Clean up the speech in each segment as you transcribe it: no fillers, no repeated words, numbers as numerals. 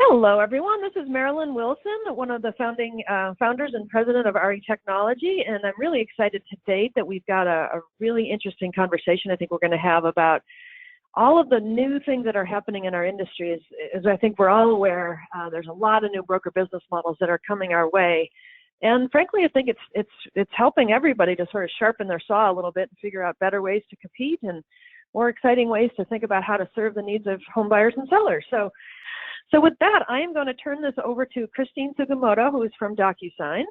Hello, everyone. This is Marilyn Wilson, one of the founders and president of RE Technology, and I'm really excited today that we've got a really interesting conversation I think we're going to have about all of the new things that are happening in our industry. As I think we're all aware, there's a lot of new broker business models that are coming our way, and frankly, I think it's helping everybody to sort of sharpen their saw a little bit and figure out better ways to compete and more exciting ways to think about how to serve the needs of home buyers and sellers. So with that, I am going to turn this over to Christine Sugimoto, who is from DocuSign,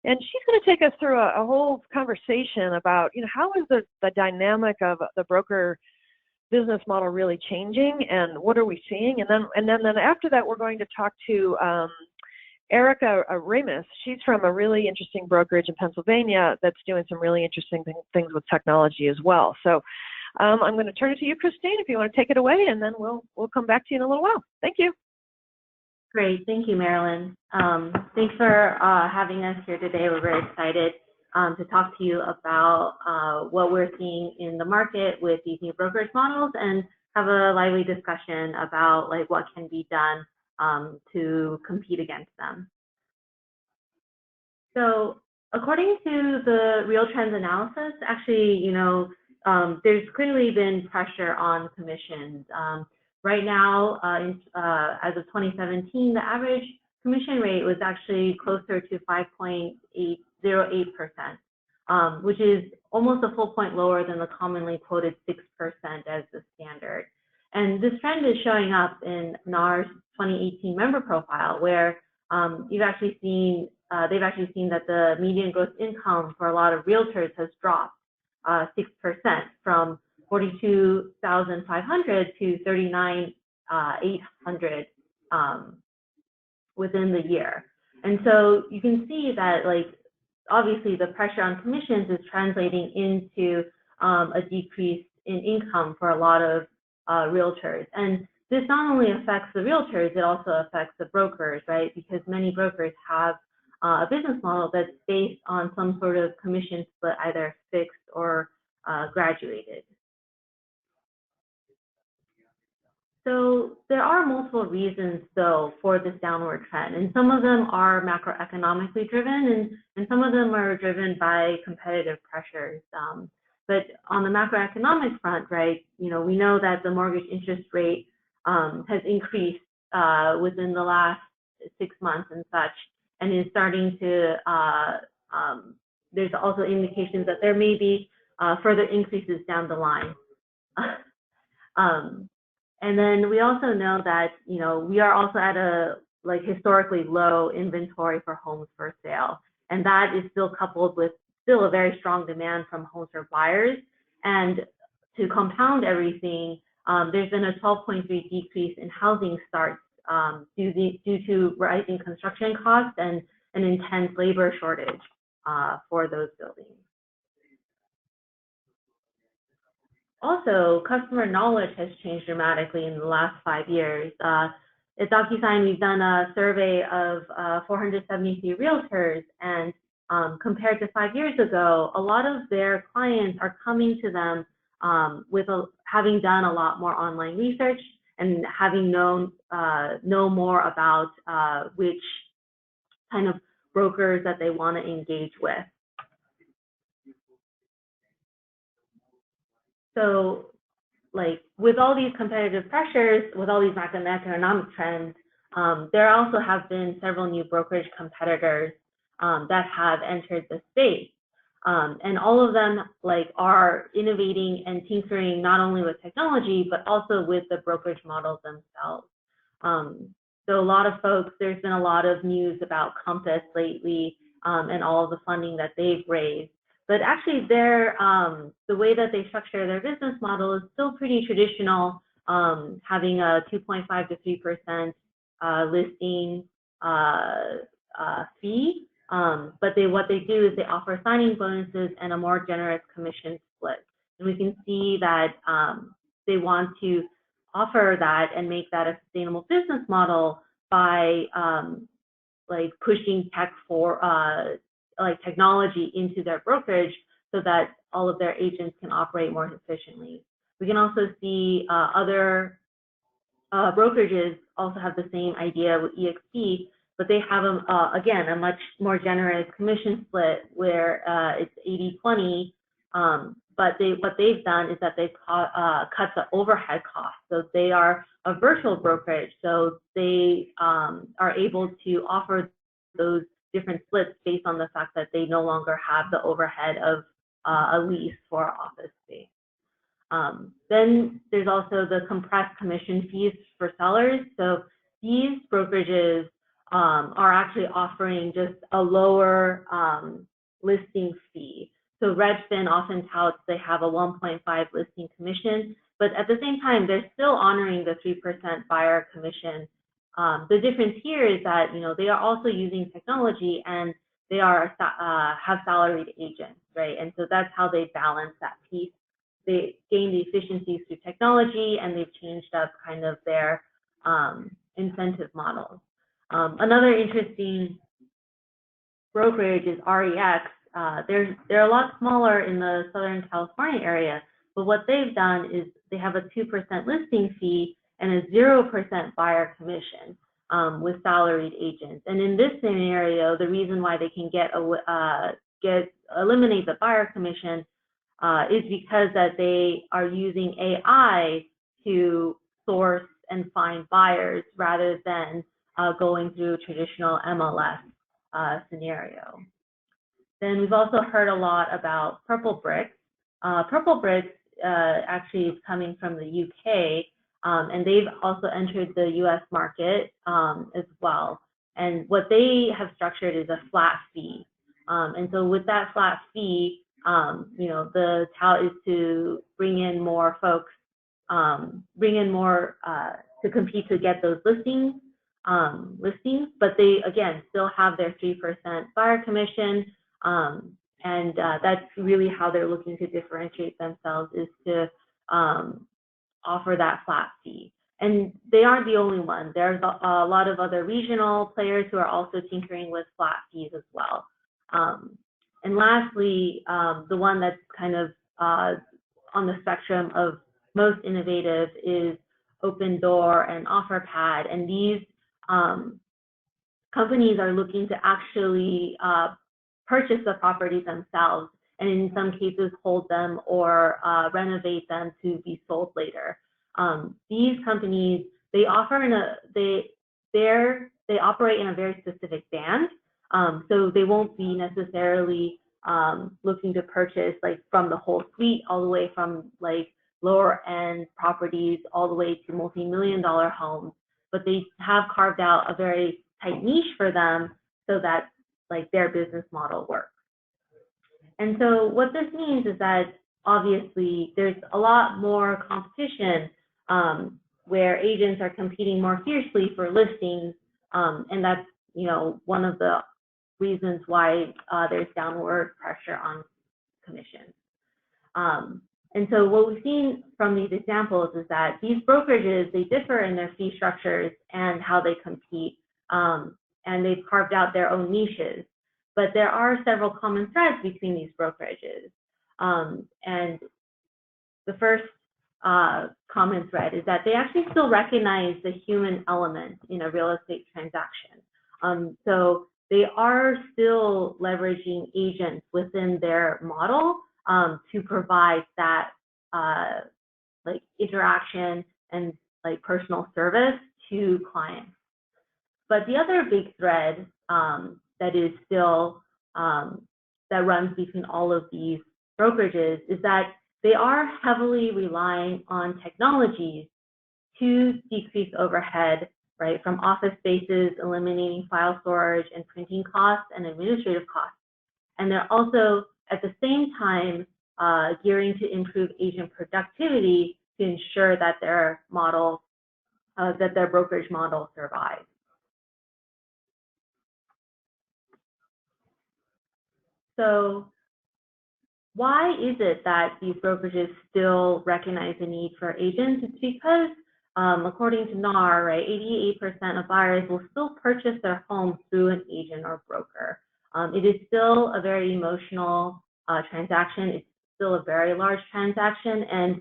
and she's going to take us through a whole conversation about, how is the dynamic of the broker business model really changing, and what are we seeing? And then after that, we're going to talk to Erica Ramis. She's from a really interesting brokerage in Pennsylvania that's doing some really interesting things with technology as well. So I'm going to turn it to you, Christine, if you want to take it away, and then we'll come back to you in a little while. Thank you. Great, thank you, Marilyn. Thanks for having us here today. We're very excited to talk to you about what we're seeing in the market with these new brokerage models and have a lively discussion about what can be done to compete against them. So according to the Real Trends analysis, actually, there's clearly been pressure on commissions. Right now, as of 2017, the average commission rate was actually closer to 5.808%, which is almost a full point lower than the commonly quoted 6% as the standard. And this trend is showing up in NAR's 2018 member profile, where they've actually seen that the median gross income for a lot of realtors has dropped 6% from 42,500 to 39,800 within the year. And so you can see that obviously the pressure on commissions is translating into a decrease in income for a lot of realtors. And this not only affects the realtors, it also affects the brokers, right? Because many brokers have a business model that's based on some sort of commission split, either fixed or graduated. So there are multiple reasons, though, for this downward trend, and some of them are macroeconomically driven, and some of them are driven by competitive pressures. But on the macroeconomic front, right, we know that the mortgage interest rate has increased within the last 6 months and such, and is starting to. There's also indications that there may be further increases down the line. And then we also know that, we are also at a historically low inventory for homes for sale. And that is still coupled with a very strong demand from homes for buyers. And to compound everything, there's been a 12.3 decrease in housing starts due to rising construction costs and an intense labor shortage for those buildings. Also, customer knowledge has changed dramatically in the last 5 years. At DocuSign, we've done a survey of 473 realtors, and compared to 5 years ago, a lot of their clients are coming to them with having done a lot more online research and having know more about which kind of brokers that they want to engage with. So, with all these competitive pressures, with all these macroeconomic trends, there also have been several new brokerage competitors that have entered the space. And all of them are innovating and tinkering not only with technology, but also with the brokerage models themselves. So a lot of folks, there's been a lot of news about Compass lately and all of the funding that they've raised. But actually, the way that they structure their business model is still pretty traditional, having a 2.5 to 3% listing fee. But what they do is they offer signing bonuses and a more generous commission split. And we can see that they want to offer that and make that a sustainable business model by pushing technology into their brokerage so that all of their agents can operate more efficiently. We can also see other brokerages also have the same idea with EXP, but they have, again, a much more generous commission split where it's 80-20. But what they've done is that they've cut the overhead costs. So they are a virtual brokerage, so they are able to offer those different splits based on the fact that they no longer have the overhead of a lease for office space. Then there's also the compressed commission fees for sellers. So these brokerages are actually offering just a lower listing fee. So Redfin often touts they have a 1.5 listing commission, but at the same time, they're still honoring the 3% buyer commission. The difference here is that they are also using technology and they are have salaried agents, right? And so that's how they balance that piece. They gain the efficiencies through technology, and they've changed up kind of their incentive models. Another interesting brokerage is REX. They're a lot smaller in the Southern California area, but what they've done is they have a 2% listing fee and a 0% buyer commission with salaried agents. And in this scenario, the reason why they can eliminate the buyer commission is because that they are using AI to source and find buyers rather than going through a traditional MLS scenario. Then we've also heard a lot about Purple Bricks. Purple Bricks actually is coming from the UK, and they've also entered the US market as well. And what they have structured is a flat fee. And so with that flat fee, the tout is to bring in more folks, to compete to get those listings, but they, again, still have their 3% buyer commission. And that's really how they're looking to differentiate themselves, is to offer that flat fee. And they aren't the only one. There's a lot of other regional players who are also tinkering with flat fees as well. And lastly, the one that's kind of on the spectrum of most innovative is Open Door and OfferPad. And these companies are looking to actually purchase the properties themselves, and in some cases hold them or renovate them to be sold later. These companies, they operate in a very specific band, so they won't be necessarily looking to purchase like from the whole suite, all the way from like lower end properties all the way to multi-million-dollar homes, but they have carved out a very tight niche for them so that like their business model works. And so what this means is that obviously there's a lot more competition where agents are competing more fiercely for listings, and that's one of the reasons why there's downward pressure on commissions. And so what we've seen from these examples is that these brokerages, they differ in their fee structures and how they compete, and they've carved out their own niches. But there are several common threads between these brokerages. And the first common thread is that they actually still recognize the human element in a real estate transaction. So they are still leveraging agents within their model to provide that like interaction and like personal service to clients. But the other big thread that is still that runs between all of these brokerages is that they are heavily relying on technologies to decrease overhead, right, from office spaces, eliminating file storage and printing costs and administrative costs. And they're also at the same time gearing to improve agent productivity to ensure that their model, that their brokerage model survives. So why is it that these brokerages still recognize the need for agents? It's because, according to NAR, right, 88% of buyers will still purchase their home through an agent or broker. It is still a very emotional transaction. It's still a very large transaction, and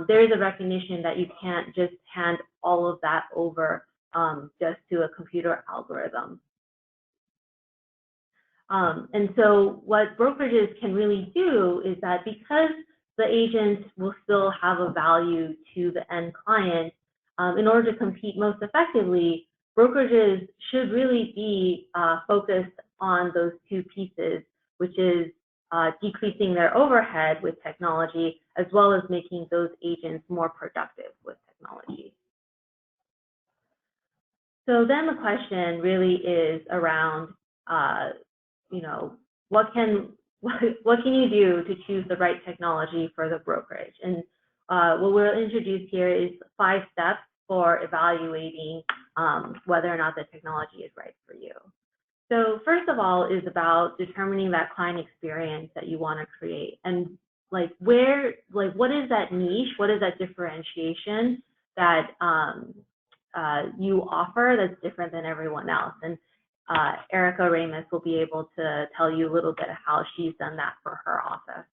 there is a recognition that you can't just hand all of that over just to a computer algorithm. And so what brokerages can really do is that because the agents will still have a value to the end client, in order to compete most effectively, brokerages should really be focused on those two pieces, which is decreasing their overhead with technology, as well as making those agents more productive with technology. So then the question really is around, you know, what can you do to choose the right technology for the brokerage? And what we'll introduce here is 5 steps for evaluating whether or not the technology is right for you. So first of all is about determining that client experience that you want to create, and what is that niche? What is that differentiation that you offer that's different than everyone else? And Erica Ramus will be able to tell you a little bit of how she's done that for her office.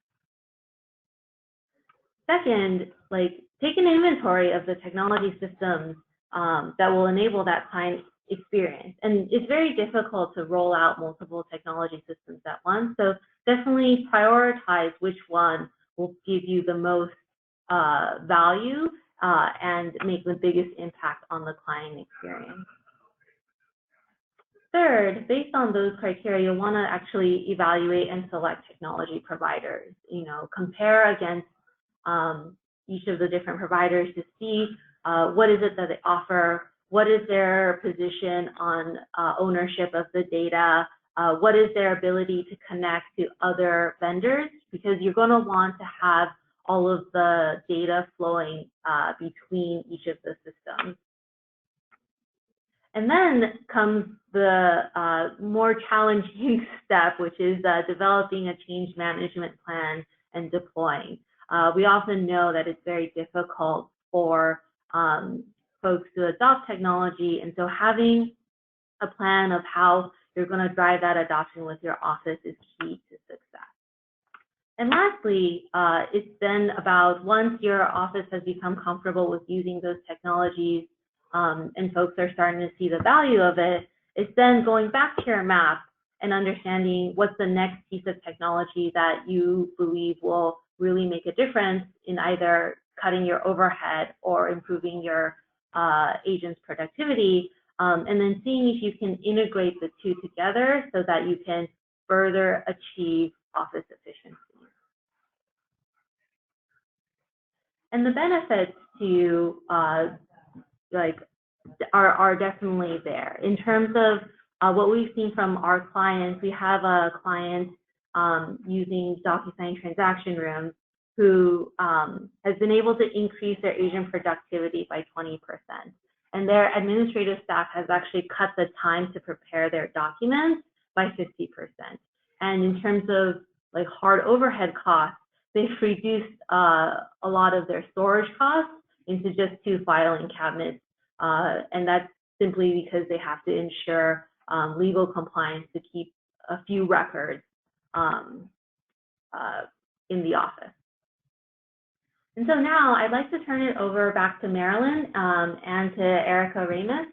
Second, take an inventory of the technology systems that will enable that client experience. And it's very difficult to roll out multiple technology systems at once. So definitely prioritize which one will give you the most value and make the biggest impact on the client experience. Third, based on those criteria, you'll want to actually evaluate and select technology providers. You know, compare against each of the different providers to see what is it that they offer, what is their position on ownership of the data, what is their ability to connect to other vendors, because you're going to want to have all of the data flowing between each of the systems. And then comes the more challenging step, which is developing a change management plan and deploying. We often know that it's very difficult for folks to adopt technology, and so having a plan of how you're going to drive that adoption with your office is key to success. And lastly, it's then about once your office has become comfortable with using those technologies, and folks are starting to see the value of it, it's then going back to your map and understanding what's the next piece of technology that you believe will really make a difference in either cutting your overhead or improving your agent's productivity, and then seeing if you can integrate the two together so that you can further achieve office efficiency. And the benefits to are definitely there. In terms of what we've seen from our clients, we have a client using DocuSign transaction rooms who has been able to increase their agent productivity by 20%. And their administrative staff has actually cut the time to prepare their documents by 50%. And in terms of hard overhead costs, they've reduced a lot of their storage costs into just 2 filing cabinets. And that's simply because they have to ensure legal compliance to keep a few records in the office. And so now I'd like to turn it over back to Marilyn and to Erica Ramus,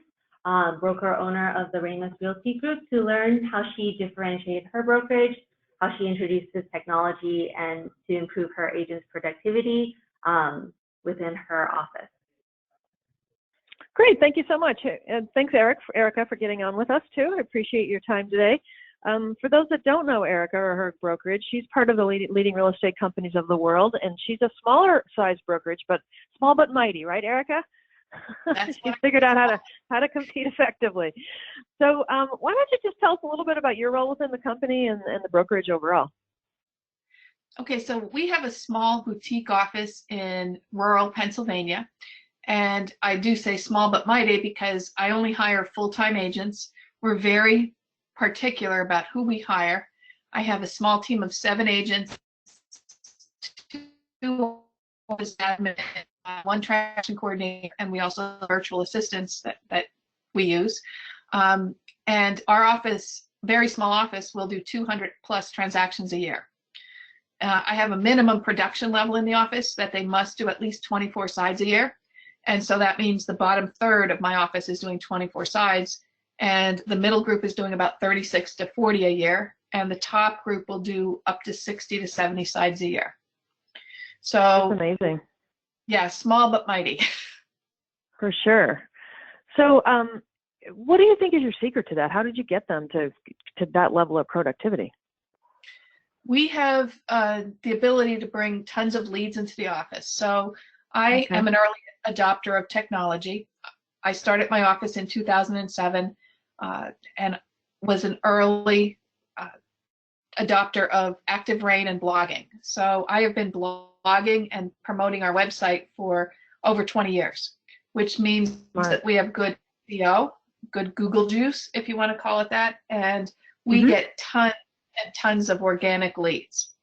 broker owner of the Ramus Realty Group, to learn how she differentiated her brokerage, how she introduced this technology, and to improve her agent's productivity within her office. Great, thank you so much. And thanks, Erica, for getting on with us too. I appreciate your time today. For those that don't know Erica or her brokerage, she's part of the leading real estate companies of the world, and she's a smaller size brokerage, but small but mighty, right, Erica? She's figured out how to compete effectively. So why don't you just tell us a little bit about your role within the company and the brokerage overall? Okay, so we have a small boutique office in rural Pennsylvania. And I do say small but mighty because I only hire full-time agents. We're very particular about who we hire. I have a small team of 7 agents, 2 office admin, 1 transaction coordinator, and we also have virtual assistants that we use. And our office, very small office, will do 200+ transactions a year. I have a minimum production level in the office that they must do at least 24 sides a year. And so that means the bottom third of my office is doing 24 sides, and the middle group is doing about 36 to 40 a year, and the top group will do up to 60 to 70 sides a year. So that's amazing. Yeah, small but mighty. For sure. So what do you think is your secret to that? How did you get them to that level of productivity? We have the ability to bring tons of leads into the office. So I am an early adopter of technology. I started my office in 2007 and was an early adopter of Active Rain and blogging. So I have been blogging and promoting our website for over 20 years, which means that we have good SEO, good Google juice, if you want to call it that, and we get tons and tons of organic leads.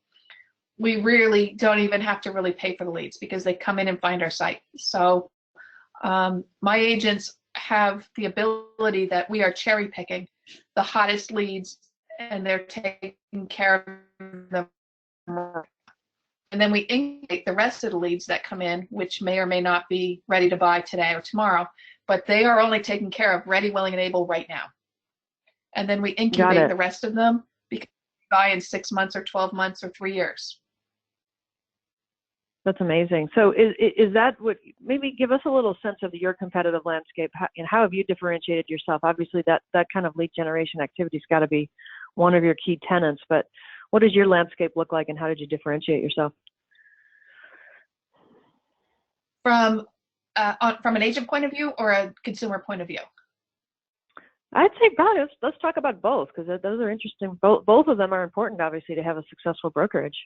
We really don't even have to really pay for the leads because they come in and find our site. So my agents have the ability that we are cherry picking the hottest leads, and they're taking care of them. And then we incubate the rest of the leads that come in, which may or may not be ready to buy today or tomorrow, but they are only taken care of ready, willing, and able right now. And then we incubate the rest of them because we buy in 6 months or 12 months or 3 years. That's amazing. So is that what, maybe give us a little sense of your competitive landscape, and how have you differentiated yourself? Obviously that kind of lead generation activity's got to be one of your key tenets, but what does your landscape look like, and how did you differentiate yourself? From an agent point of view or a consumer point of view? I'd say, God, let's talk about both, because those are interesting. Both of them are important, obviously, to have a successful brokerage.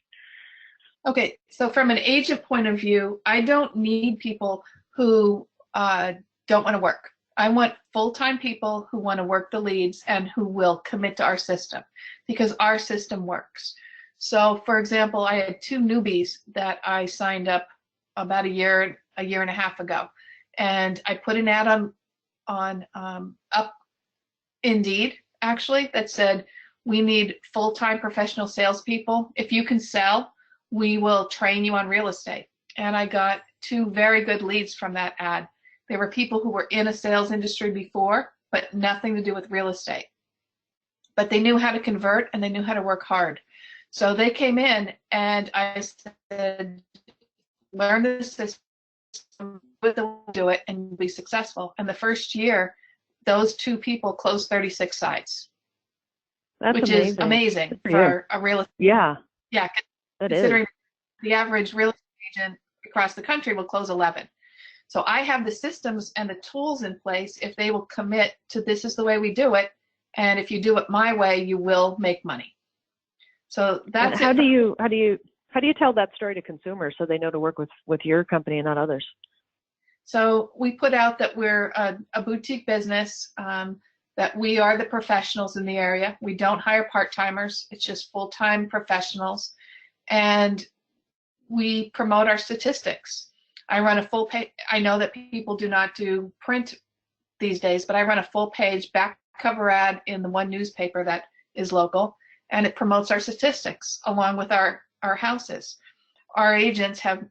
Okay, so from an agent point of view, I don't need people who don't want to work. I want full-time people who want to work the leads and who will commit to our system, because our system works. So, for example, I had 2 newbies that I signed up about a year and a half ago, and I put an ad on up Indeed, actually, that said, we need full-time professional salespeople. If you can sell, we will train you on real estate. And I got 2 very good leads from that ad. They were people who were in a sales industry before, but nothing to do with real estate. But they knew how to convert and they knew how to work hard. So they came in and I said, learn the system, do it, and you'll be successful. And the first year, those 2 people closed 36 sites. Which is amazing for a real estate. Yeah. Yeah. Considering the average real estate agent across the country will close 11. So I have the systems and the tools in place if they will commit to this is the way we do it, and if you do it my way, you will make money. So that's how do you tell that story to consumers so they know to work with your company and not others? So we put out that we're a boutique business, that we are the professionals in the area. We don't hire part-timers. It's just full-time professionals. And we promote our statistics. I run a full page. I know that people do not do print these days, but I run a full page back cover ad in the one newspaper that is local, and it promotes our statistics along with our houses. Our agents have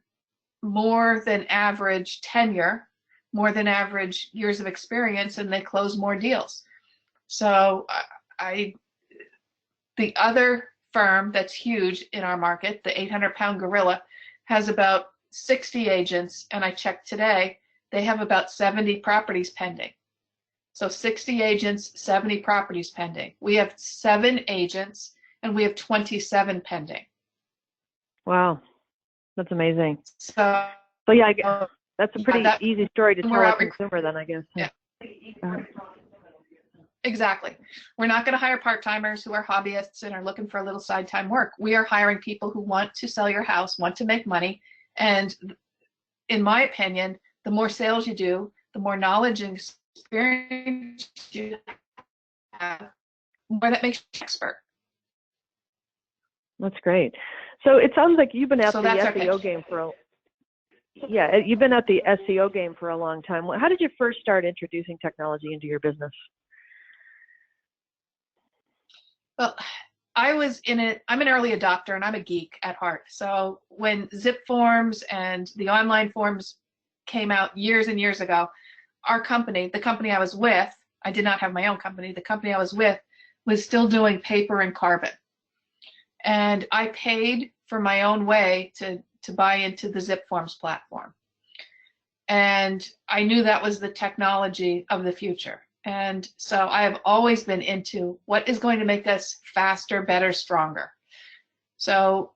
more than average tenure, more than average years of experience, and they close more deals. So the other firm that's huge in our market, the 800-pound gorilla, has about 60 agents, and I checked today, they have about 70 properties pending. So 60 agents, 70 properties pending. We have 7 agents, and we have 27 pending. Wow, that's amazing. So yeah, that's a pretty easy story to tell a consumer then, I guess. Yeah. Exactly. We're not going to hire part-timers who are hobbyists and are looking for a little side time work. We are hiring people who want to sell your house, want to make money. And in my opinion, the more sales you do, the more knowledge and experience you have, the more that makes you an expert. That's great. So it sounds like you've been at the SEO game you've been at the SEO game for a long time. How did you first start introducing technology into your business? Well, I was in it. I'm an early adopter and I'm a geek at heart. So when zip forms and the online forms came out years and years ago, our company, the company I was with, I did not have my own company. The company I was with was still doing paper and carbon. And I paid for my own way to buy into the zip forms platform. And I knew that was the technology of the future. And so I have always been into what is going to make us faster, better, stronger. So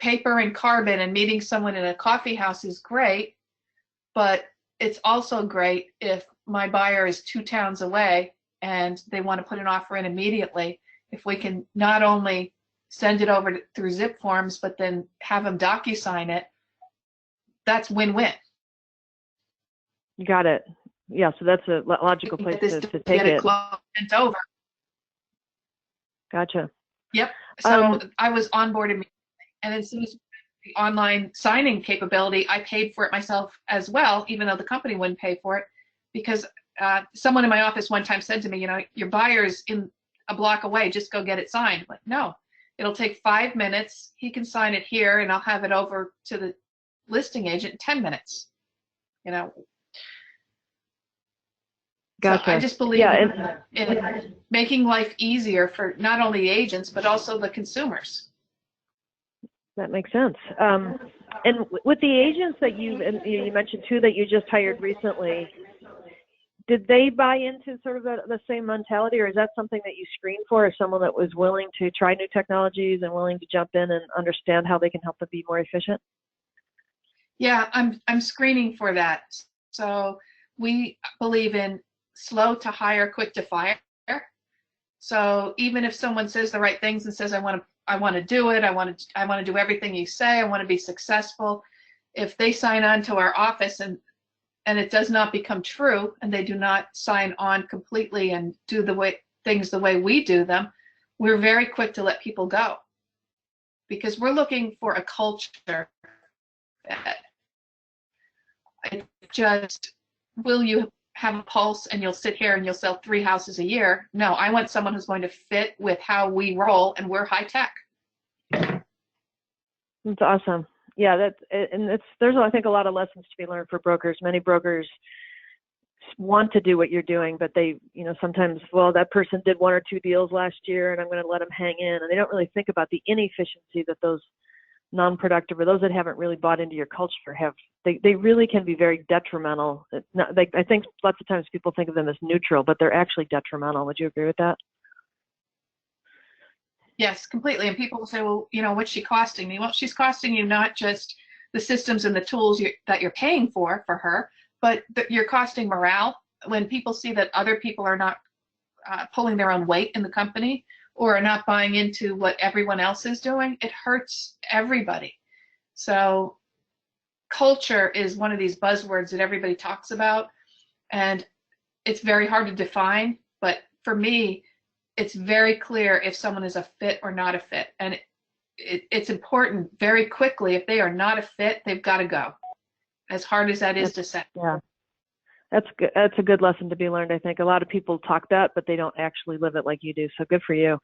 paper and carbon and meeting someone in a coffee house is great, but it's also great if my buyer is 2 towns away and they want to put an offer in immediately. If we can not only send it over through zip forms, but then have them DocuSign it, that's win-win. You got it. Yeah, so that's a logical place to take get it. Sent over. Gotcha. Yep. So I was onboarded, and as soon as the online signing capability, I paid for it myself as well, even though the company wouldn't pay for it, because someone in my office one time said to me, your buyer's in a block away, just go get it signed. I'm like, no, it'll take 5 minutes. He can sign it here, and I'll have it over to the listing agent in 10 minutes. Gotcha. So I just believe in making life easier for not only the agents, but also the consumers. That makes sense. And with the agents that you mentioned too that you just hired recently, did they buy into sort of the same mentality, or is that something that you screen for, as someone that was willing to try new technologies and willing to jump in and understand how they can help them be more efficient? Yeah, I'm screening for that. So we believe in slow to hire, quick to fire. So even if someone says the right things and says, I want to do it, I want to do everything you say, I want to be successful, if they sign on to our office and it does not become true, and they do not sign on completely and do things the way we do them, we're very quick to let people go, because we're looking for a culture that just, will you have a pulse and you'll sit here and you'll sell 3 houses a year? No, I want someone who's going to fit with how we roll, and we're high tech. That's awesome. Yeah, there's I think a lot of lessons to be learned for brokers. Many brokers want to do what you're doing, but they, sometimes, well, that person did 1 or 2 deals last year and I'm going to let them hang in, and they don't really think about the inefficiency that those non-productive, or those that haven't really bought into your culture, have. They really can be very detrimental. I think lots of times people think of them as neutral, but they're actually detrimental. Would you agree with that? Yes, completely. And people will say, well, what's she costing me? Well, she's costing you not just the systems and the tools that you're paying for her, but you're costing morale. When people see that other people are not pulling their own weight in the company, or are not buying into what everyone else is doing, it hurts everybody. So culture is one of these buzzwords that everybody talks about, and it's very hard to define, but for me, it's very clear if someone is a fit or not a fit. And it's important very quickly, if they are not a fit, they've got to go, as hard as that is to say. Yeah. That's good. That's a good lesson to be learned. I think a lot of people talk that, but they don't actually live it like you do. So good for you.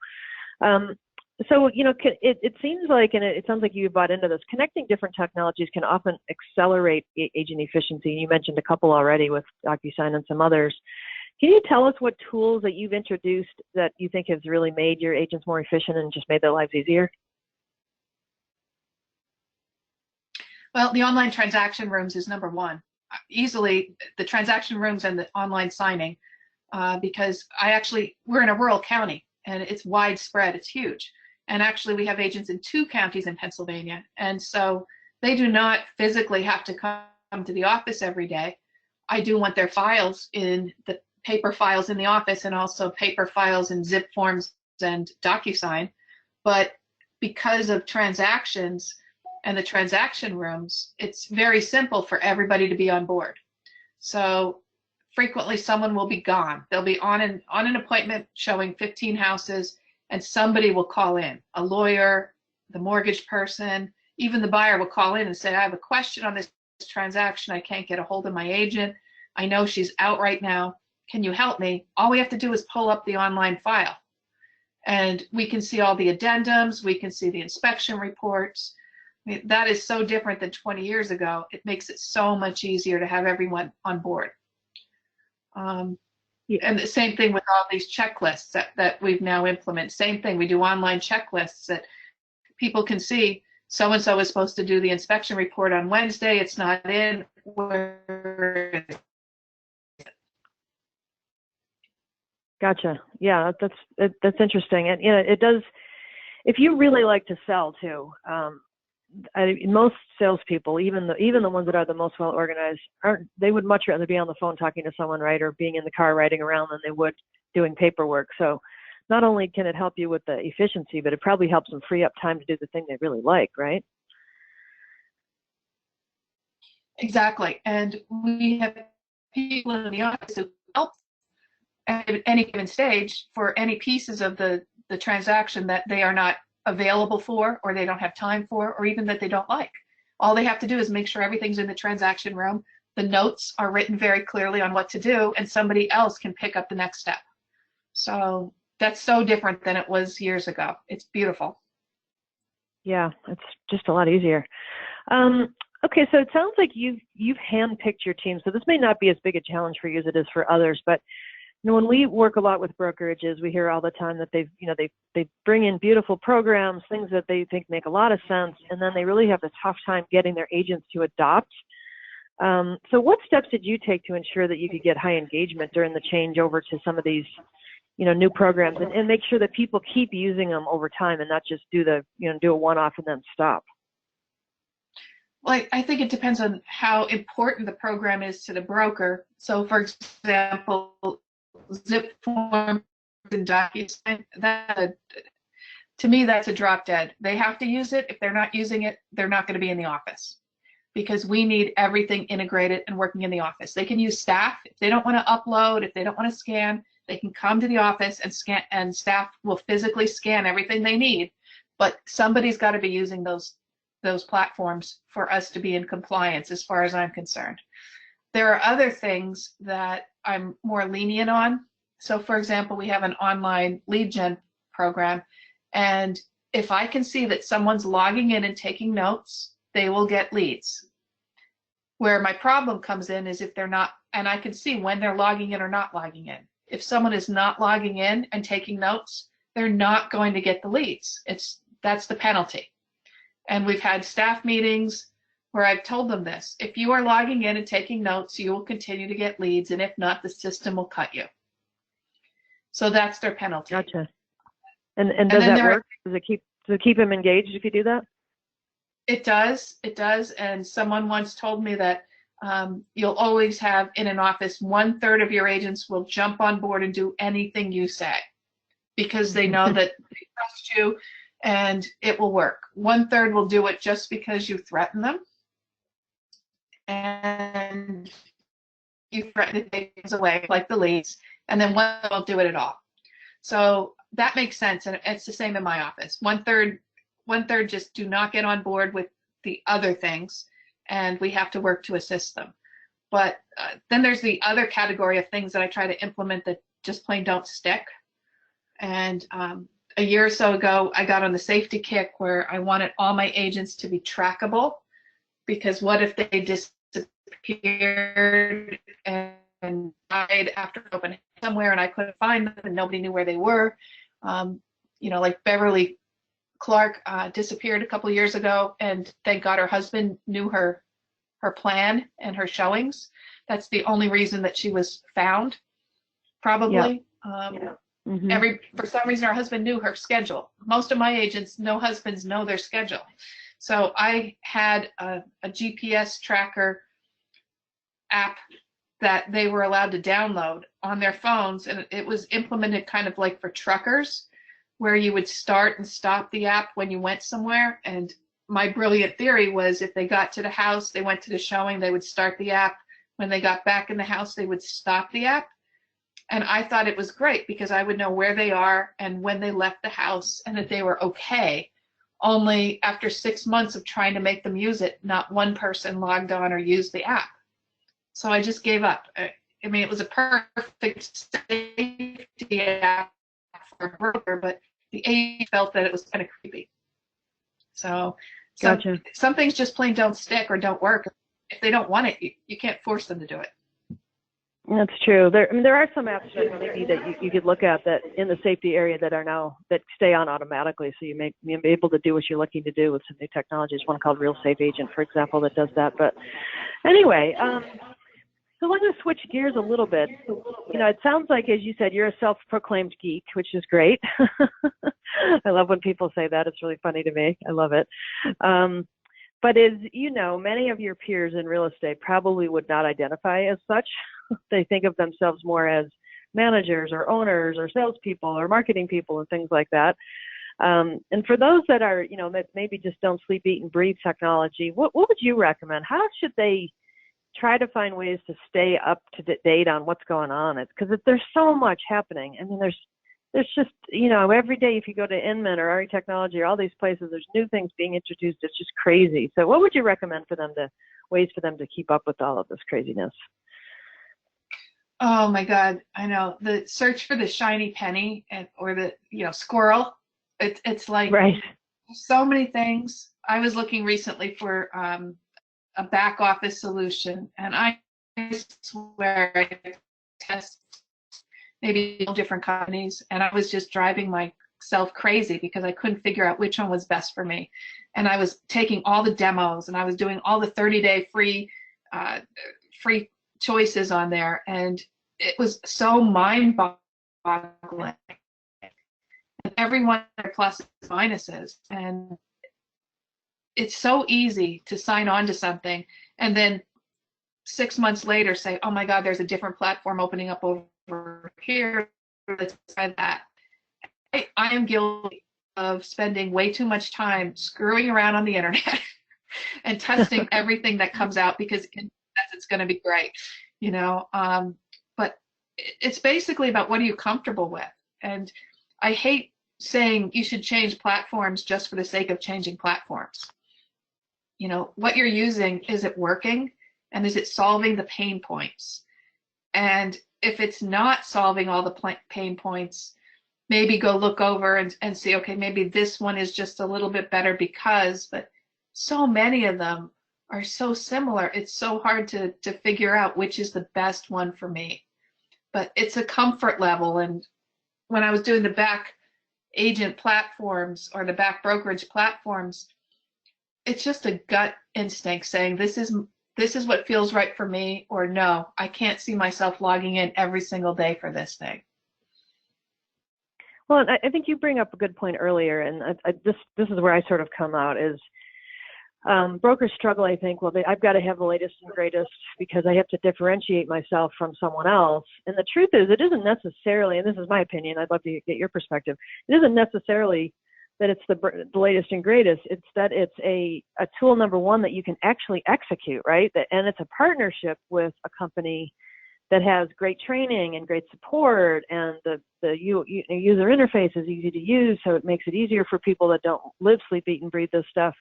So, it seems like, and it sounds like you bought into this, connecting different technologies can often accelerate agent efficiency. You mentioned a couple already with DocuSign and some others. Can you tell us what tools that you've introduced that you think has really made your agents more efficient and just made their lives easier? Well, the online transaction rooms is number one. Easily the transaction rooms and the online signing, because we're in a rural county and it's widespread, it's huge. And actually we have agents in 2 counties in Pennsylvania. And so they do not physically have to come to the office every day. I do want their files in the paper files in the office, and also paper files in zip forms and DocuSign. But because of transactions and the transaction rooms, it's very simple for everybody to be on board. So frequently someone will be gone. They'll be on an appointment showing 15 houses, and somebody will call in. A lawyer, the mortgage person, even the buyer will call in and say, I have a question on this transaction. I can't get a hold of my agent. I know she's out right now. Can you help me? All we have to do is pull up the online file. And we can see all the addendums, we can see the inspection reports. I mean, that is so different than 20 years ago. It makes it so much easier to have everyone on board. And the same thing with all these checklists that we've now implemented. Same thing, we do online checklists that people can see so-and-so is supposed to do the inspection report on Wednesday. It's not in. Where is it? Gotcha. Yeah, that's interesting. And it does, if you really like to sell too, most salespeople, even the ones that are the most well organized, they would much rather be on the phone talking to someone, right, or being in the car riding around than they would doing paperwork. So not only can it help you with the efficiency, but it probably helps them free up time to do the thing they really like, right? Exactly. And we have people in the office who help at any given stage for any pieces of the transaction that they are not available for, or they don't have time for, or even that they don't like. All they have to do is make sure everything's in the transaction room. The notes are written very clearly on what to do, and somebody else can pick up the next step. So that's so different than it was years ago. It's beautiful. Yeah, it's just a lot easier. Okay, so it sounds like you've handpicked your team. So this may not be as big a challenge for you as it is for others, but when we work a lot with brokerages, we hear all the time that they bring in beautiful programs, things that they think make a lot of sense, and then they really have a tough time getting their agents to adopt. So what steps did you take to ensure that you could get high engagement during the change over to some of these, new programs, and make sure that people keep using them over time and not just do a one-off and then stop? Well, I think it depends on how important the program is to the broker. So, for example, zip forms and DocuSign, to me, that's a drop dead. They have to use it. If they're not using it, they're not going to be in the office, because we need everything integrated and working in the office. They can use staff. If they don't want to upload, if they don't want to scan, they can come to the office and scan, and staff will physically scan everything they need. But somebody's got to be using those platforms for us to be in compliance, as far as I'm concerned. There are other things that I'm more lenient on. So, for example, we have an online lead gen program, and if I can see that someone's logging in and taking notes, they will get leads. Where my problem comes in is if they're not, and I can see when they're logging in or not logging in. If someone is not logging in and taking notes, they're not going to get the leads. That's the penalty. And we've had staff meetings where I've told them this: if you are logging in and taking notes, you will continue to get leads, and if not, the system will cut you. So that's their penalty. Gotcha. And does that work? Does it keep them engaged if you do that? It does. And someone once told me that you'll always have in an office 1/3 of your agents will jump on board and do anything you say, because they know that they trust you and it will work. 1/3 will do it just because you threaten them, and you threaten to take things away, like the leads, and then one won't do it at all. So that makes sense, and it's the same in my office. 1/3 just do not get on board with the other things, and we have to work to assist them. But then there's the other category of things that I try to implement that just plain don't stick. And a year or so ago, I got on the safety kick where I wanted all my agents to be trackable, because what if they disappeared and died after open somewhere and I couldn't find them and nobody knew where they were? Like Beverly Clark disappeared a couple of years ago, and thank God her husband knew her plan and her showings. That's the only reason that she was found, probably. Yeah. For some reason, her husband knew her schedule. Most of my agents, no husbands know their schedule. So I had a GPS tracker app that they were allowed to download on their phones, and it was implemented kind of like for truckers, where you would start and stop the app when you went somewhere. And my brilliant theory was, if they got to the house, they went to the showing, they would start the app. When they got back in the house, they would stop the app. And I thought it was great, because I would know where they are and when they left the house and that they were okay. Only after 6 months of trying to make them use it, not one person logged on or used the app. So I just gave up. I mean, it was a perfect safety app for a broker, but the agent felt that it was kind of creepy. So Gotcha. some things just plain don't stick or don't work. If they don't want it, you can't force them to do it. That's true. There are some apps that maybe that you could look at that in the safety area that stay on automatically, so you may be able to do what you're looking to do with some new technologies. One called Real Safe Agent, for example, that does that. But anyway, so let us switch gears a little bit. You know, it sounds like, as you said, you're a self-proclaimed geek, which is great. I love when people say that. It's really funny to me. I love it. But as you know, many of your peers in real estate probably would not identify as such. They think of themselves more as managers or owners or salespeople or marketing people and things like that. And for those that are, you know, that maybe just don't sleep, eat, and breathe technology, what would you recommend? How should they try to find ways to stay up to date on what's going on? It's because there's so much happening. I mean, there's just, you know, every day if you go to Inman or RE Technology or all these places, there's new things being introduced. It's just crazy. So what would you recommend for them ways for them to keep up with all of this craziness? Oh my God, I know. The search for the shiny penny or the, you know, squirrel. It's like right. So many things. I was looking recently for a back office solution, and I swear I test maybe different companies, and I was just driving myself crazy because I couldn't figure out which one was best for me. And I was taking all the demos, and I was doing all the 30-day free choices on there, and it was so mind-boggling. And everyone has pluses and minuses, and it's so easy to sign on to something and then 6 months later say, oh my God, there's a different platform opening up over here. Let's try that. I am guilty of spending way too much time screwing around on the internet and testing everything that comes out because it's going to be great, you know. But it's basically about what are you comfortable with. And I hate saying you should change platforms just for the sake of changing platforms. You know, what you're using, is it working? And is it solving the pain points? And if it's not solving all the pain points, maybe go look over and see, okay, maybe this one is just a little bit better because, but so many of them are so similar. It's so hard to figure out which is the best one for me. But it's a comfort level. And when I was doing the back agent platforms or the back brokerage platforms, it's just a gut instinct saying this is what feels right for me, or no, I can't see myself logging in every single day for this thing. Well, I think you bring up a good point earlier, and this is where I sort of come out is brokers struggle, I think, well, I've got to have the latest and greatest because I have to differentiate myself from someone else. And the truth is, it isn't necessarily, and this is my opinion, I'd love to get your perspective, it isn't necessarily that it's the latest and greatest. It's that it's a tool, number one, that you can actually execute, right? And it's a partnership with a company that has great training and great support, and the user interface is easy to use, so it makes it easier for people that don't live, sleep, eat, and breathe this stuff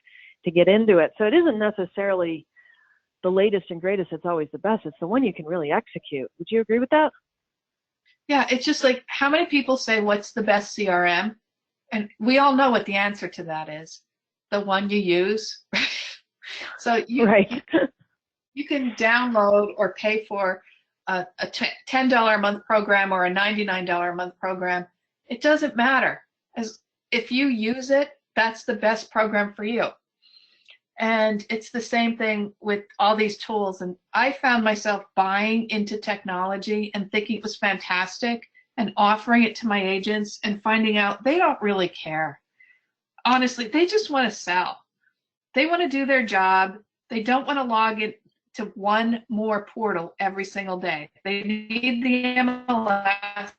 to get into it. So it isn't necessarily the latest and greatest. It's always the best. It's the one you can really execute. Would you agree with that? Yeah, it's just like, how many people say, what's the best CRM? And we all know what the answer to that is. The one you use. So you can download or pay for a $10 a month program or a $99 a month program. It doesn't matter. As if you use it, that's the best program for you. And it's the same thing with all these tools. And I found myself buying into technology and thinking it was fantastic and offering it to my agents and finding out they don't really care. Honestly, they just want to sell. They want to do their job. They don't want to log in to one more portal every single day. They need the MLS.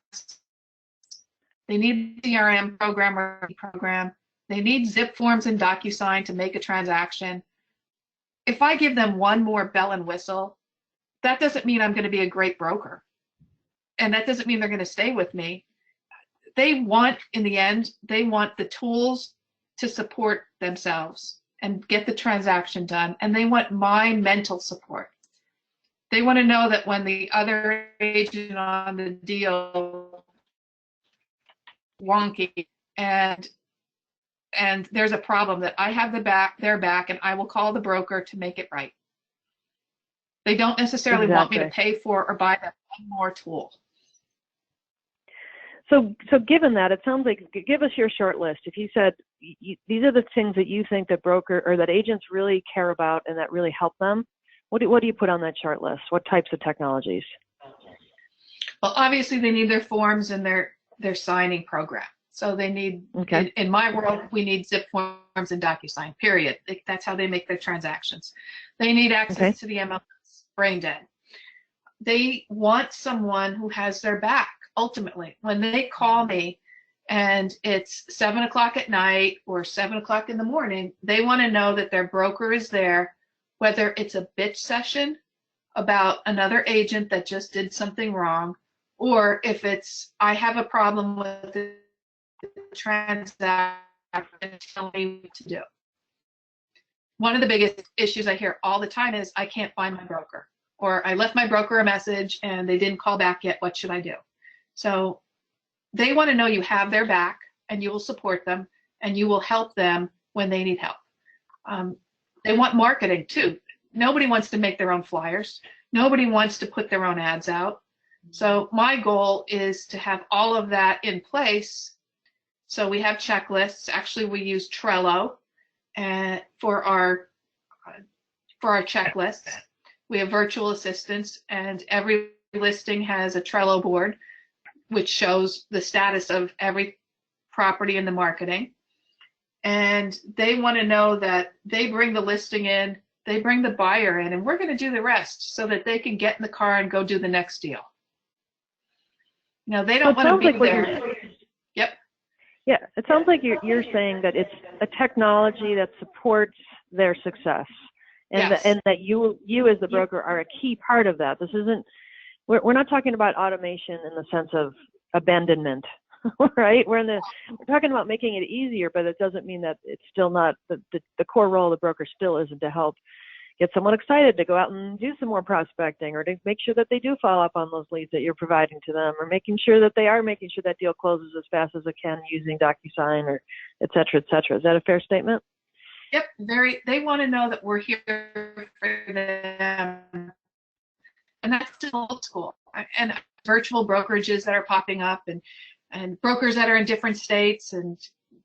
They need the CRM program. They need zip forms and DocuSign to make a transaction. If I give them one more bell and whistle, that doesn't mean I'm going to be a great broker. And that doesn't mean they're going to stay with me. They want, in the end, they want the tools to support themselves and get the transaction done. And they want my mental support. They want to know that when the other agent on the deal wonky, and there's a problem that I have their back, and I will call the broker to make it right. They don't necessarily want me to pay for or buy that one more tool. So given that, it sounds like, give us your short list. If you said these are the things that you think that broker or that agents really care about and that really help them, what do you put on that short list? What types of technologies? Well, obviously they need their forms and their signing program. So they need, in my world, we need zip forms and DocuSign, period. That's how they make their transactions. They need access to the MLS, brain dead. They want someone who has their back, ultimately. When they call me and it's 7 o'clock at night or 7 o'clock in the morning, they want to know that their broker is there, whether it's a bitch session about another agent that just did something wrong, or if it's, I have a problem with the transaction, tell me what to do. One of the biggest issues I hear all the time is, I can't find my broker, or I left my broker a message and they didn't call back yet, what should I do? So they want to know you have their back and you will support them and you will help them when they need help. They want marketing too. Nobody wants to make their own flyers. Nobody wants to put their own ads out. So my goal is to have all of that in place. So we have checklists. Actually, we use Trello for our checklists. We have virtual assistants, and every listing has a Trello board which shows the status of every property in the marketing. And they want to know that they bring the listing in, they bring the buyer in, and we're going to do the rest so that they can get in the car and go do the next deal. Now, they don't want to be there. Yep. Yeah, it sounds like you're saying that it's a technology that supports their success, and that you as the broker are a key part of that. This isn't, we're not talking about automation in the sense of abandonment, right? We're talking about making it easier, but it doesn't mean that it's still not the core role of the broker still isn't to help get someone excited to go out and do some more prospecting, or to make sure that they do follow up on those leads that you're providing to them, or making sure that they are making sure that deal closes as fast as it can using DocuSign, or et cetera, et cetera. Is that a fair statement? Yep, they want to know that we're here for them. And that's still old school. And virtual brokerages that are popping up, and brokers that are in different states and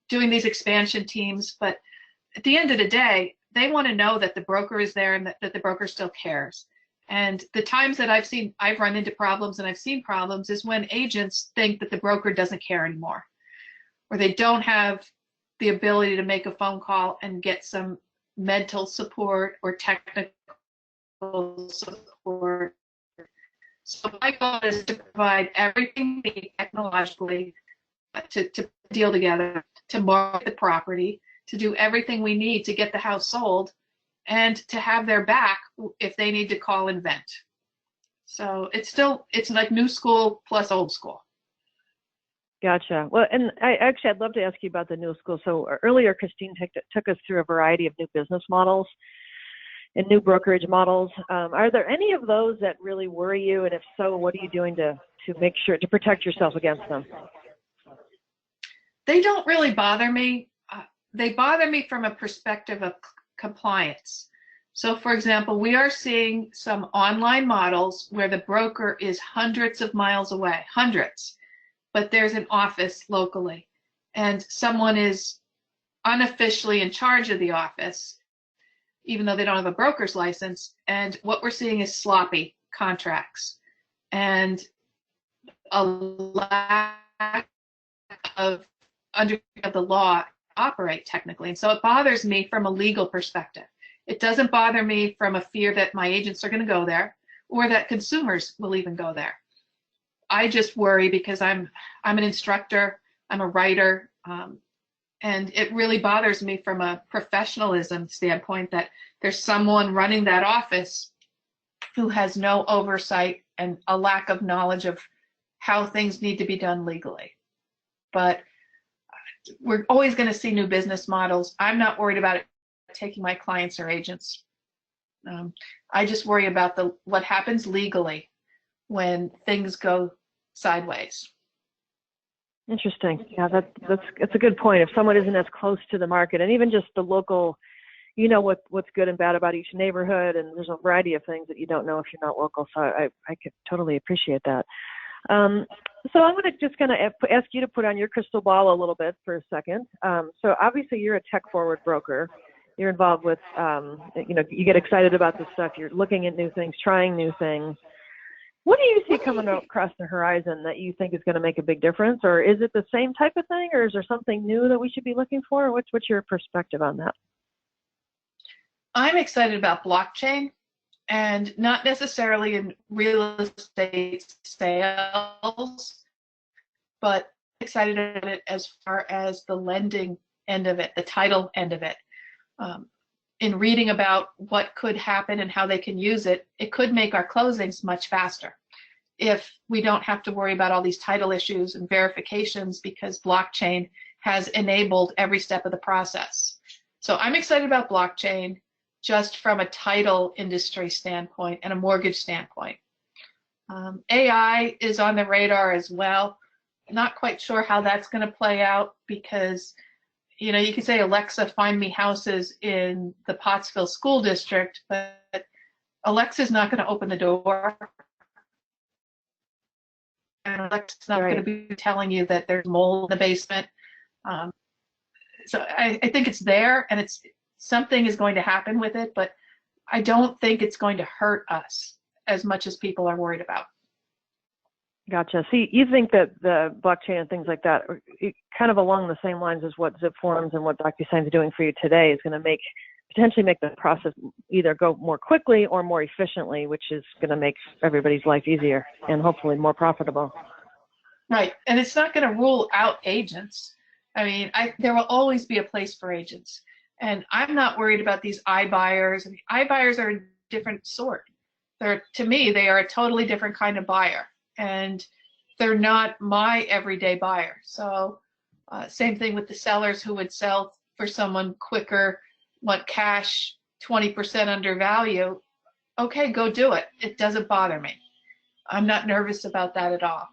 doing these expansion teams. But at the end of the day, they want to know that the broker is there and that the broker still cares. And the times that I've run into problems and I've seen problems is when agents think that the broker doesn't care anymore, or they don't have the ability to make a phone call and get some mental support or technical support. So my goal is to provide everything we need technologically to deal together, to market the property, to do everything we need to get the house sold, and to have their back if they need to call and vent. So it's like new school plus old school. Gotcha. Well, and I'd love to ask you about the new school. So earlier, Christine took us through a variety of new business models and new brokerage models. Are there any of those that really worry you? And if so, what are you doing to make sure to protect yourself against them? They don't really bother me. They bother me from a perspective of compliance. So for example, we are seeing some online models where the broker is hundreds of miles away, but there's an office locally, and someone is unofficially in charge of the office, even though they don't have a broker's license. And what we're seeing is sloppy contracts and a lack of understanding of the law operate technically. And so it bothers me from a legal perspective. It doesn't bother me from a fear that my agents are going to go there or that consumers will even go there. I just worry because I'm an instructor, I'm a writer, and it really bothers me from a professionalism standpoint that there's someone running that office who has no oversight and a lack of knowledge of how things need to be done legally. But we're always going to see new business models. I'm not worried about it taking my clients or agents. I just worry about what happens legally when things go sideways. Interesting. Yeah, that's a good point. If someone isn't as close to the market, and even just the local, you know what's good and bad about each neighborhood, and there's a variety of things that you don't know if you're not local. So I could totally appreciate that. So I'm going to just kind of ask you to put on your crystal ball a little bit for a second. So obviously you're a tech-forward broker. You're involved with, you get excited about this stuff. You're looking at new things, trying new things. What do you see coming across the horizon that you think is going to make a big difference? Or is it the same type of thing? Or is there something new that we should be looking for? What's your perspective on that? I'm excited about blockchain, and not necessarily in real estate sales, but excited about it as far as the lending end of it, the title end of it. In reading about what could happen and how they can use it, it could make our closings much faster if we don't have to worry about all these title issues and verifications, because blockchain has enabled every step of the process. So I'm excited about blockchain just from a title industry standpoint and a mortgage standpoint. AI is on the radar as well. Not quite sure how that's going to play out, because you can say, Alexa, find me houses in the Pottsville School District, but Alexa's not going to open the door. And Alexa's not going to be telling you that there's mold in the basement. So I think it's there, and something is going to happen with it, but I don't think it's going to hurt us as much as people are worried about. Gotcha. See, you think that the blockchain and things like that, kind of along the same lines as what Zip Forms and what DocuSign is doing for you today, is going to potentially make the process either go more quickly or more efficiently, which is going to make everybody's life easier and hopefully more profitable. Right. And it's not going to rule out agents. I mean, there will always be a place for agents. And I'm not worried about these iBuyers. I mean, iBuyers are a different sort. To me, they are a totally different kind of buyer. And they're not my everyday buyer. So same thing with the sellers who would sell for someone quicker, want cash 20% under value. Okay, go do it. It doesn't bother me. I'm not nervous about that at all.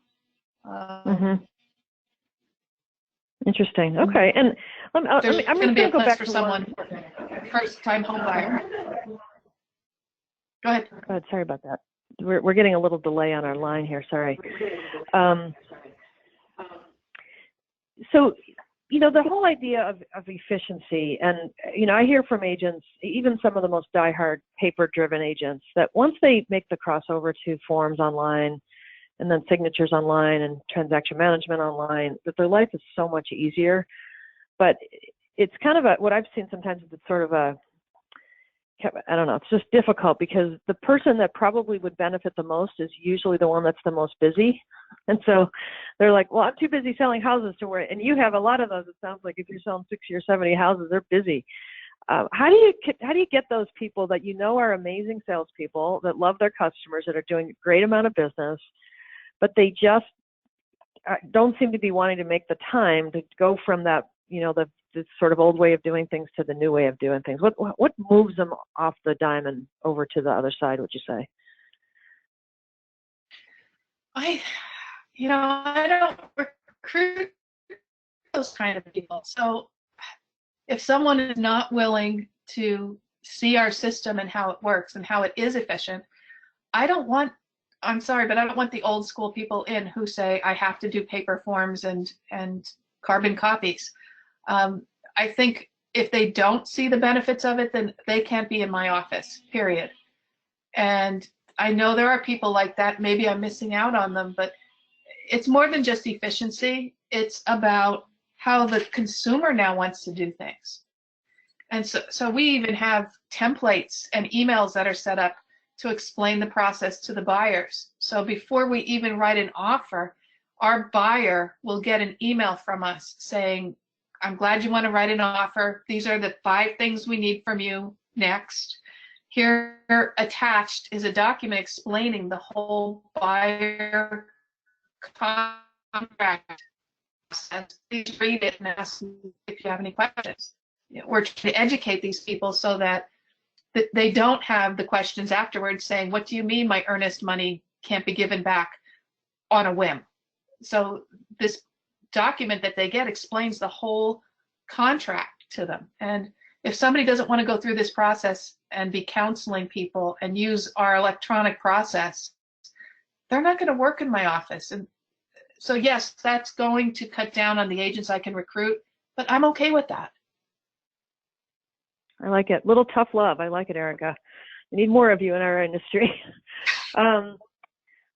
Interesting. Okay, and I'm going to be a go place back for to someone, first-time home buyer. Go ahead. Go ahead. Sorry about that. We're getting a little delay on our line here. Sorry. So, the whole idea of efficiency, and I hear from agents, even some of the most diehard paper-driven agents, that once they make the crossover to forms online, and then signatures online and transaction management online, that their life is so much easier. But it's kind of what I've seen sometimes is it's sort of I don't know, it's just difficult, because the person that probably would benefit the most is usually the one that's the most busy. And so they're like, well, I'm too busy selling houses to worry. And you have a lot of those. It sounds like if you're selling 60 or 70 houses, they're busy. How do you get those people that are amazing salespeople, that love their customers, that are doing a great amount of business, but they just don't seem to be wanting to make the time to go from that, the sort of old way of doing things to the new way of doing things? What moves them off the dime and over to the other side, would you say? I don't recruit those kind of people. So if someone is not willing to see our system and how it works and how it is efficient, I'm sorry, but I don't want the old school people in who say I have to do paper forms and carbon copies. I think if they don't see the benefits of it, then they can't be in my office, period. And I know there are people like that. Maybe I'm missing out on them, but it's more than just efficiency. It's about how the consumer now wants to do things. And so we even have templates and emails that are set up to explain the process to the buyers. So before we even write an offer, our buyer will get an email from us saying, I'm glad you want to write an offer. These are the 5 things we need from you next. Here attached is a document explaining the whole buyer contract process. Please read it and ask if you have any questions. We're trying to educate these people so that they don't have the questions afterwards saying, what do you mean my earnest money can't be given back on a whim? So this document that they get explains the whole contract to them. And if somebody doesn't want to go through this process and be counseling people and use our electronic process, they're not going to work in my office. And so yes, that's going to cut down on the agents I can recruit, but I'm okay with that. I like it. Little tough love. I like it, Erica. We need more of you in our industry.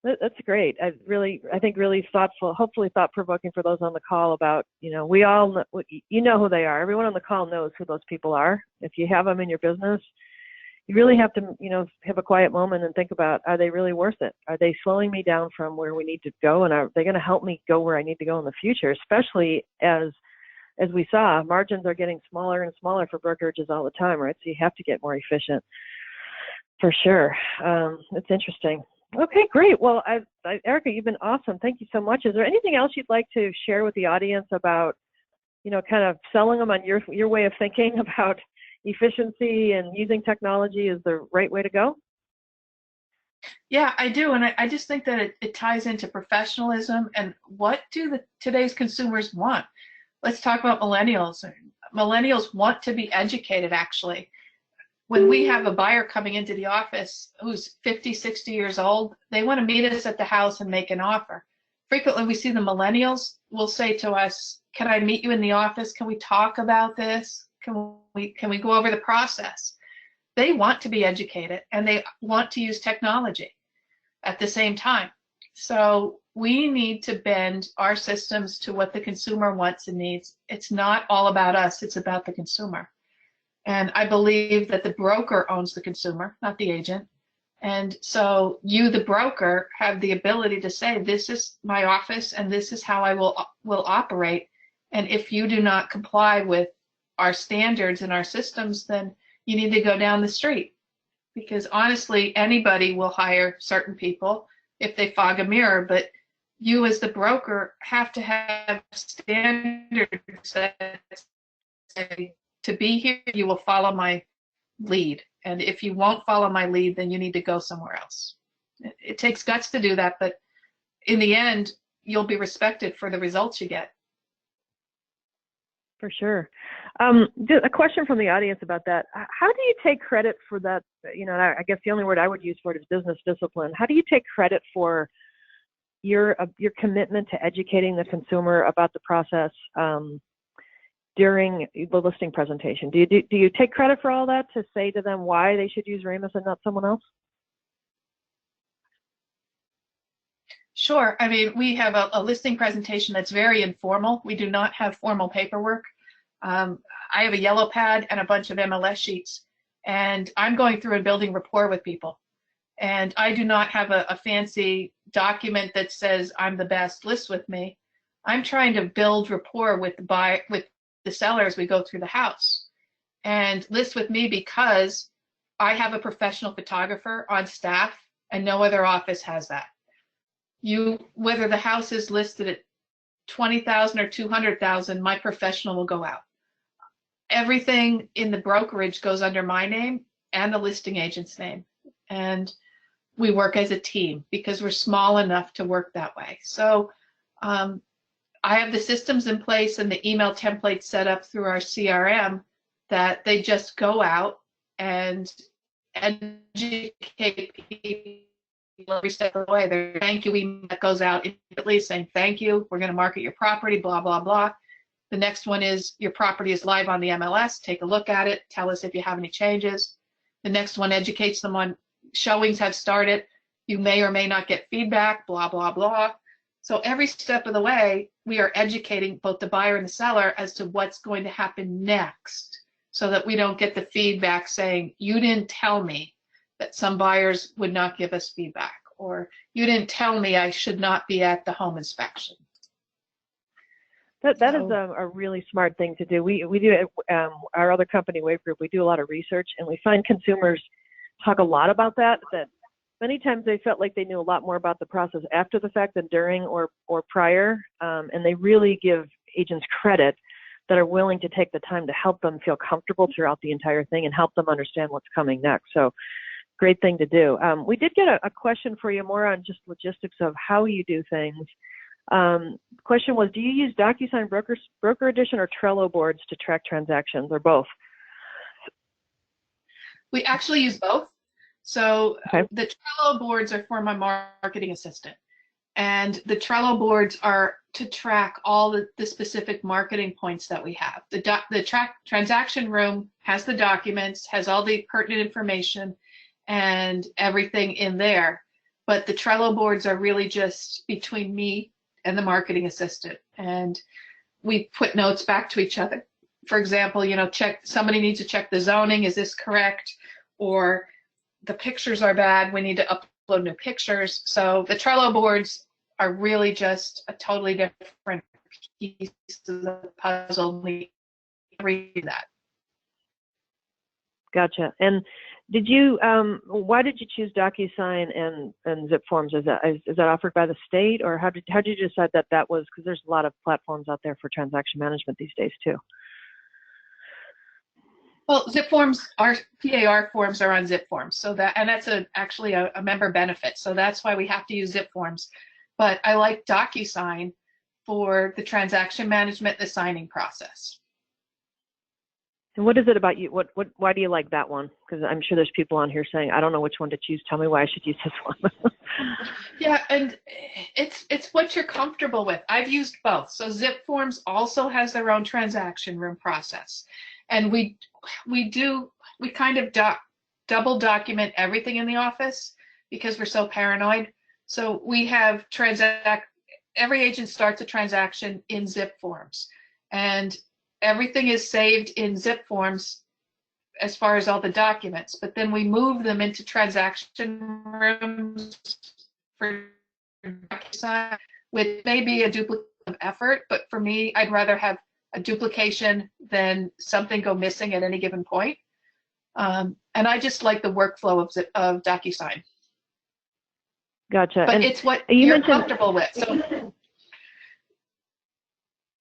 That's great. I think really thoughtful, hopefully thought-provoking for those on the call about, we all know, who they are. Everyone on the call knows who those people are. If you have them in your business, you really have to, have a quiet moment and think about, are they really worth it? Are they slowing me down from where we need to go? And are they going to help me go where I need to go in the future? Especially as we saw, margins are getting smaller and smaller for brokerages all the time, right? So you have to get more efficient for sure. It's interesting. Okay, great. Well, Erica, you've been awesome. Thank you so much. Is there anything else you'd like to share with the audience about, kind of selling them on your way of thinking about efficiency and using technology is the right way to go? Yeah, I do. And I just think that it ties into professionalism and what do today's consumers want? Let's talk about millennials. Millennials want to be educated, actually. When we have a buyer coming into the office who's 50, 60 years old, they want to meet us at the house and make an offer. Frequently, we see the millennials will say to us, can I meet you in the office? Can we talk about this? Can we go over the process? They want to be educated and they want to use technology at the same time. So we need to bend our systems to what the consumer wants and needs. It's not all about us, it's about the consumer. And I believe that the broker owns the consumer, not the agent. And so you, the broker, have the ability to say, this is my office and this is how I will operate. And if you do not comply with our standards and our systems, then you need to go down the street. Because honestly, anybody will hire certain people if they fog a mirror, but you as the broker have to have standards that say, to be here, you will follow my lead. And if you won't follow my lead, then you need to go somewhere else. It takes guts to do that, but in the end, you'll be respected for the results you get. For sure. A question from the audience about that. How do you take credit for that? I guess the only word I would use for it is business discipline. How do you take credit for your commitment to educating the consumer about the process during the listing presentation? Do you take credit for all that to say to them why they should use Ramus and not someone else? Sure. I mean, we have a listing presentation that's very informal. We do not have formal paperwork. I have a yellow pad and a bunch of MLS sheets, and I'm going through and building rapport with people. And I do not have a fancy document that says I'm the best, list with me. I'm trying to build rapport with the seller as we go through the house. And list with me because I have a professional photographer on staff and no other office has that. Whether the house is listed at 20,000 or 200,000, my professional will go out. Everything in the brokerage goes under my name and the listing agent's name. And we work as a team because we're small enough to work that way. So I have the systems in place and the email templates set up through our CRM that they just go out and educate people every step of the way. There's a thank you email that goes out immediately saying thank you, we're going to market your property, blah, blah, blah. The next one is your property is live on the MLS. Take a look at it. Tell us if you have any changes. The next one educates them on showings have started. You may or may not get feedback, blah, blah, blah. So every step of the way, we are educating both the buyer and the seller as to what's going to happen next so that we don't get the feedback saying, you didn't tell me that some buyers would not give us feedback, or you didn't tell me I should not be at the home inspection. That is a really smart thing to do. We do our other company, Wave Group, we do a lot of research, and we find consumers talk a lot about that many times they felt like they knew a lot more about the process after the fact than during or prior, and they really give agents credit that are willing to take the time to help them feel comfortable throughout the entire thing and help them understand what's coming next. So great thing to do. We did get a question for you more on just logistics of how you do things. Question was, do you use DocuSign Broker Edition or Trello boards to track transactions, or both? We actually use both. So Okay. the Trello boards are for my marketing assistant. And the Trello boards are to track all the specific marketing points that we have. The transaction room has the documents, has all the pertinent information and everything in there. But the Trello boards are really just between me and the marketing assistant. And we put notes back to each other. For example, somebody needs to check the zoning. Is this correct? Or the pictures are bad. We need to upload new pictures. So the Trello boards are really just a totally different piece of the puzzle. We read that. Gotcha. And did you? Why did you choose DocuSign and Zip Forms? Is that offered by the state, or how did you decide that was? Because there's a lot of platforms out there for transaction management these days too. Well, Zip Forms, our PAR forms are on Zip Forms, that's actually a member benefit. So that's why we have to use Zip Forms. But I like DocuSign for the transaction management, the signing process. And what is it about you? Why do you like that one? Because I'm sure there's people on here saying, I don't know which one to choose. Tell me why I should use this one. Yeah, and it's what you're comfortable with. I've used both. So Zip Forms also has their own transaction room process. And we kind of double document everything in the office because we're so paranoid. So we have every agent starts a transaction in Zip Forms, and everything is saved in Zip Forms as far as all the documents, but then we move them into transaction rooms for DocuSign, which may be a duplicate of effort, but for me, I'd rather have a duplication than something go missing at any given point. And I just like the workflow of DocuSign. Gotcha. But and it's what you're comfortable with. So.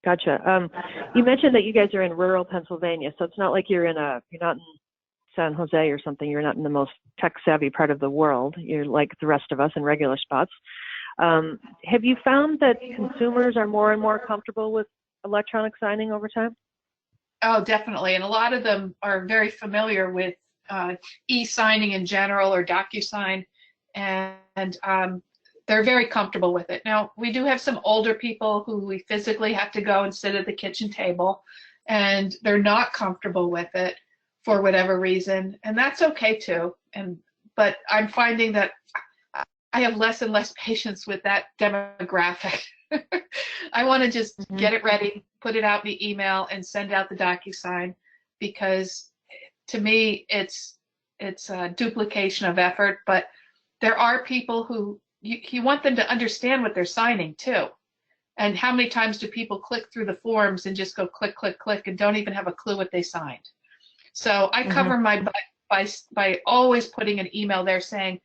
Gotcha. You mentioned that you guys are in rural Pennsylvania, so it's not like you're not in San Jose or something. You're not in the most tech-savvy part of the world. You're like the rest of us in regular spots. Have you found that consumers are more and more comfortable with electronic signing over time? Oh, definitely. And a lot of them are very familiar with e-signing in general or DocuSign, and they're very comfortable with it. Now, we do have some older people who we physically have to go and sit at the kitchen table, and they're not comfortable with it for whatever reason, and that's okay too. But I'm finding that I have less and less patience with that demographic. I want to just get it ready, put it out in the email, and send out the DocuSign, because to me it's a duplication of effort. But there are people who you want them to understand what they're signing too. And how many times do people click through the forms and just go click, click, click and don't even have a clue what they signed? So I cover my butt by always putting an email there saying,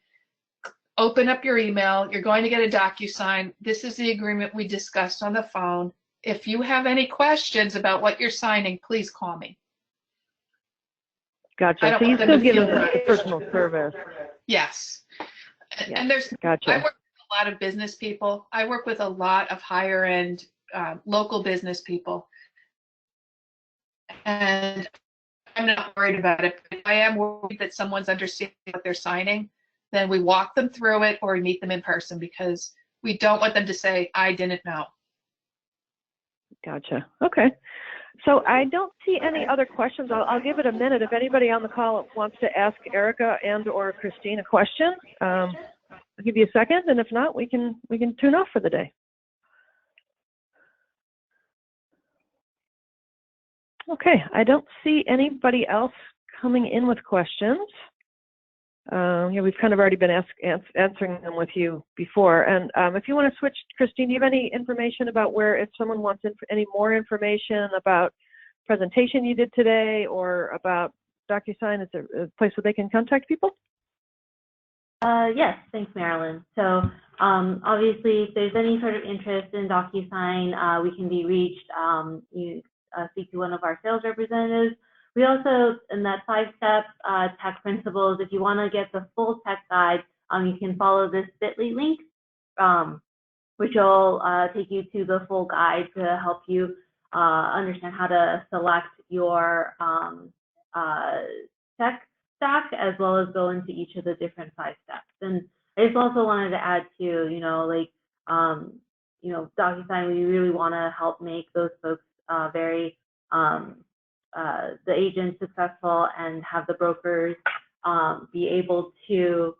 open up your email, you're going to get a DocuSign. This is the agreement we discussed on the phone. If you have any questions about what you're signing, please call me. Gotcha. So you still give them personal service. Yes. Yeah. And gotcha. I work with a lot of business people. I work with a lot of higher end local business people. And I'm not worried about it. If I am worried that someone's understanding what they're signing, then we walk them through it or we meet them in person, because we don't want them to say, I didn't know. Gotcha. Okay. So I don't see any other questions. I'll give it a minute. If anybody on the call wants to ask Erica and or Christine a question, I'll give you a second, and if not, we can tune off for the day. Okay, I don't see anybody else coming in with questions. Yeah, we've kind of already been answering them with you before. And if you want to switch, Christine, do you have any information about where, if someone wants any more information about presentation you did today or about DocuSign, is there a place where they can contact people? Yes, thanks, Marilyn. So obviously, if there's any sort of interest in DocuSign, we can be reached. You speak to one of our sales representatives. We also, in that 5-step tech principles, if you want to get the full tech guide, you can follow this bit.ly link, which will take you to the full guide to help you understand how to select your tech stack, as well as go into each of the different 5 steps. And I just also wanted to add to, DocuSign, we really want to help make those folks the agents successful and have the brokers be able to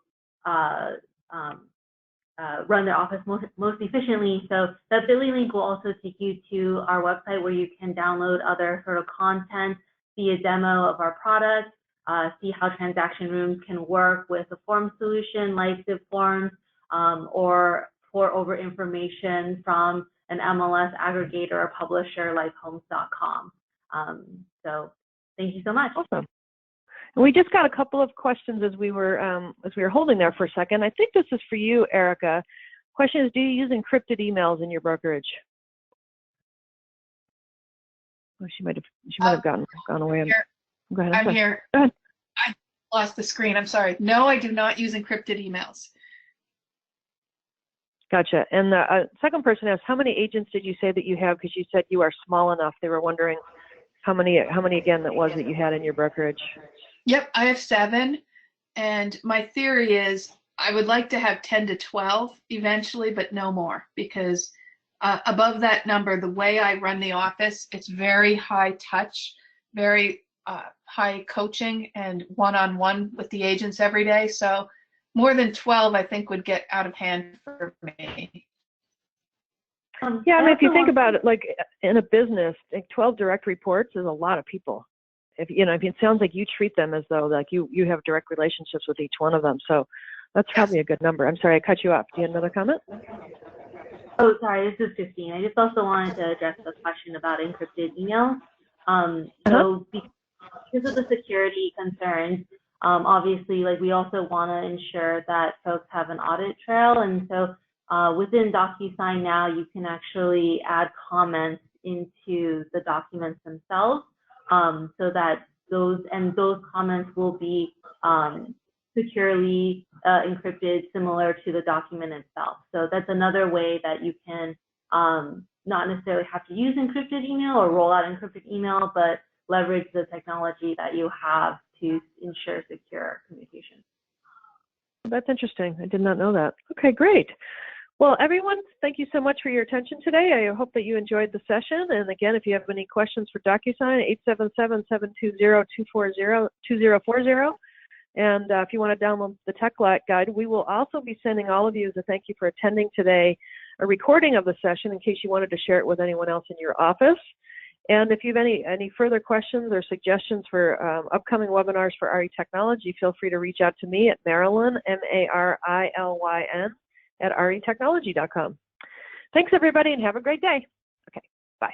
run their office most efficiently. So that Bitly link will also take you to our website where you can download other sort of content, see a demo of our product, see how transaction rooms can work with a form solution like Zip Forms, or pour over information from an MLS aggregator or publisher like Homes.com. So thank you so much. Awesome. And we just got a couple of questions as we were holding there for a second. I think this is for you, Erica. Question is, do you use encrypted emails in your brokerage? Oh, she might have gone away. Go ahead. I'm here. Go ahead. I lost the screen. I'm sorry. No, I do not use encrypted emails. Gotcha. And the second person asked, how many agents did you say that you have? Because you said you are small enough. They were wondering how many again that was that you had in your brokerage. Yep, I have 7. And my theory is I would like to have 10 to 12 eventually, but no more, because above that number, the way I run the office, it's very high touch, very high coaching and one-on-one with the agents every day. So more than 12, I think, would get out of hand for me. Yeah, I mean, if you think about it, like in a business, like 12 direct reports is a lot of people. If it sounds like you treat them as though like you have direct relationships with each one of them. So that's probably a good number. I'm sorry, I cut you off. Do you have another comment? Oh, sorry, this is Christine. I just also wanted to address the question about encrypted emails. So because of the security concerns, obviously, like we also want to ensure that folks have an audit trail. And so within DocuSign now, you can actually add comments into the documents themselves, so that those comments will be securely encrypted, similar to the document itself. So that's another way that you can not necessarily have to use encrypted email or roll out encrypted email, but leverage the technology that you have to ensure secure communication. That's interesting. I did not know that. Okay, great. Well, everyone, thank you so much for your attention today. I hope that you enjoyed the session. And again, if you have any questions for DocuSign, 877-720-2040. And if you want to download the tech guide, we will also be sending all of you, as a thank you for attending today, a recording of the session in case you wanted to share it with anyone else in your office. And if you have any further questions or suggestions for upcoming webinars for RE Technology, feel free to reach out to me at Marilyn, M-A-R-I-L-Y-N, at retechnology.com. Thanks, everybody, and have a great day. Okay, bye.